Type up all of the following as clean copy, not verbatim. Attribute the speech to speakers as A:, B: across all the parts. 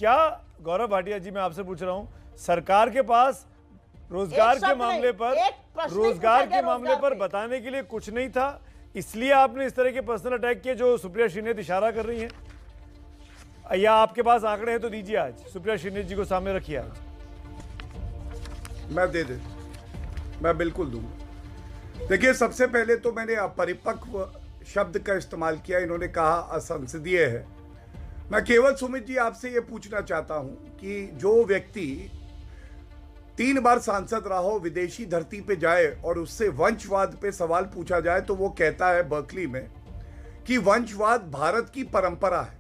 A: क्या गौरव भाटिया जी, मैं आपसे पूछ रहा हूं, सरकार के पास रोजगार के मामले पर बताने के लिए कुछ नहीं था, इसलिए आपने इस तरह के पर्सनल अटैक किए जो सुप्रिया श्रीनेत इशारा कर रही हैं? या आपके पास आंकड़े हैं तो दीजिए, आज सुप्रिया श्रीनेत जी को सामने रखिए। आज
B: मैं बिल्कुल दूंगा। देखिए, सबसे पहले तो मैंने अपरिपक्व शब्द का इस्तेमाल किया, इन्होंने कहा असंसदीय है। मैं केवल सुमित जी आपसे यह पूछना चाहता हूं कि जो व्यक्ति 3 बार सांसद रहा हो, विदेशी धरती पे जाए और उससे वंशवाद पे सवाल पूछा जाए तो वो कहता है बर्कली में कि वंशवाद भारत की परंपरा है।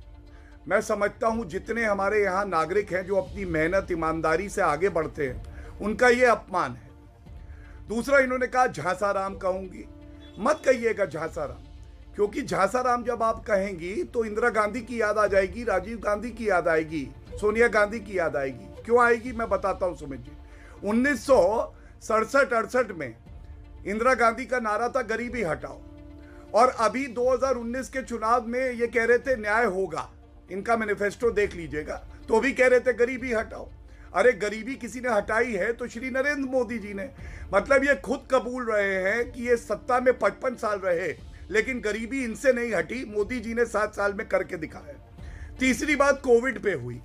B: मैं समझता हूं जितने हमारे यहाँ नागरिक हैं जो अपनी मेहनत ईमानदारी से आगे बढ़ते हैं, उनका ये अपमान है। दूसरा, इन्होंने कहा झांसाराम कहूंगी। मत कहिएगा झांसाराम, क्योंकि झांसाराम जब आप कहेंगी तो इंदिरा गांधी की याद आ जाएगी, राजीव गांधी की याद आएगी, सोनिया गांधी की याद आएगी। क्यों आएगी मैं बताता हूं सुमित जी। 1967-68 में इंदिरा गांधी का नारा था गरीबी हटाओ, और अभी 2019 के चुनाव में ये कह रहे थे न्याय होगा। इनका मैनिफेस्टो देख लीजिएगा, तो भी कह रहे थे गरीबी हटाओ। अरे गरीबी किसी ने हटाई है तो श्री नरेंद्र मोदी जी ने। मतलब ये खुद कबूल रहे हैं कि ये सत्ता में 55 साल रहे, लेकिन गरीबी इनसे नहीं हटी, मोदी जी ने 7 साल में करके दिखाया। तीसरी बात कोविड पे हुई।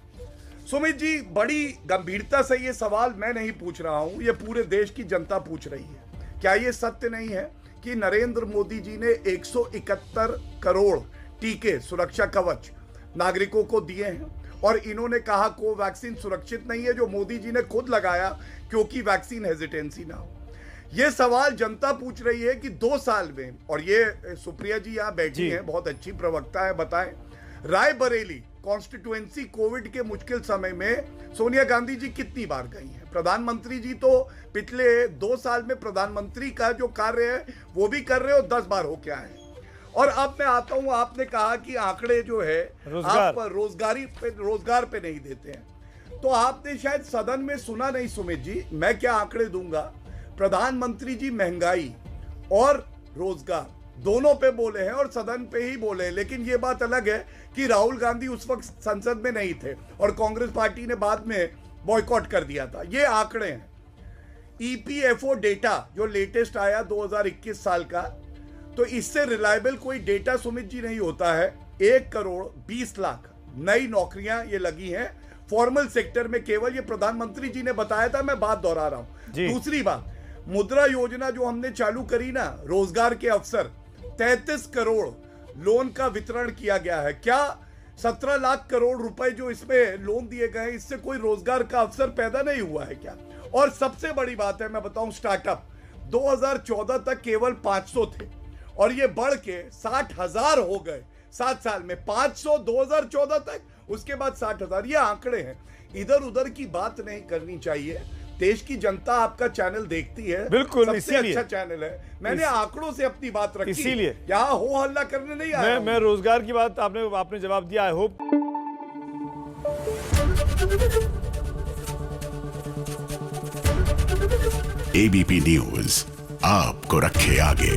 B: सुमित जी, बड़ी गंभीरता से ये सवाल मैं नहीं पूछ रहा हूं, ये पूरे देश की जनता पूछ रही है। क्या ये सत्य नहीं है कि नरेंद्र मोदी जी ने 171 करोड़ टीके सुरक्षा कवच नागरिकों को दिए हैं, और इन्होंने कहा कोवैक्सीन सुरक्षित नहीं है, जो मोदी जी ने खुद लगाया क्योंकि वैक्सीन हेजिटेंसी ना हो। ये सवाल जनता पूछ रही है कि 2 साल में, और ये सुप्रिया जी यहाँ बैठी हैं, बहुत अच्छी प्रवक्ता है, बताएं रायबरेली कॉन्स्टिट्यूएंसी कोविड के मुश्किल समय में सोनिया गांधी जी कितनी बार गई हैं? प्रधानमंत्री जी तो पिछले 2 साल में प्रधानमंत्री का जो कार्य है वो भी कर रहे हो, 10 बार हो क्या है। और अब मैं आता हूं, आपने कहा कि आंकड़े जो है आप रोजगार पे नहीं देते हैं, तो आपने शायद सदन में सुना नहीं सुमित जी। मैं क्या आंकड़े दूंगा? प्रधानमंत्री जी महंगाई और रोजगार दोनों पे बोले हैं और सदन पे ही बोले हैं, लेकिन ये बात अलग है कि राहुल गांधी उस वक्त संसद में नहीं थे और कांग्रेस पार्टी ने बाद में बॉयकॉट कर दिया था। ये आंकड़े हैं। ईपीएफओ डेटा जो लेटेस्ट आया 2021 साल का, तो इससे रिलायबल कोई डेटा सुमित जी नहीं होता है। 1 करोड़ 20 लाख नई नौकरियां ये लगी हैं फॉर्मल सेक्टर में, केवल ये प्रधानमंत्री जी ने बताया था, मैं बात दोहरा रहा हूं। दूसरी बात, मुद्रा योजना जो हमने चालू करी ना, रोजगार के अवसर, 33 करोड़ लोन का वितरण किया गया है। क्या 17 लाख करोड़ रुपए जो इसमें लोन दिए गए हैं, इससे कोई रोजगार का अवसर पैदा नहीं हुआ है क्या? और सबसे बड़ी बात है, मैं बताऊं, स्टार्टअप 2014 तक केवल 500 थे और ये बढ़ के 60,000 हो गए 7 साल में। 500 2014 तक, उसके बाद 60,000। ये आंकड़े हैं, इधर उधर की बात नहीं करनी चाहिए। देश की जनता आपका चैनल देखती है,
A: बिल्कुल,
B: सबसे अच्छा चैनल है। मैंने आंकड़ों से अपनी बात रखी,
A: इसीलिए
B: यहाँ हो हल्ला करने नहीं आया।
A: मैं रोजगार की बात आपने जवाब दिया। आई होप
C: एबीपी न्यूज आपको रखे आगे।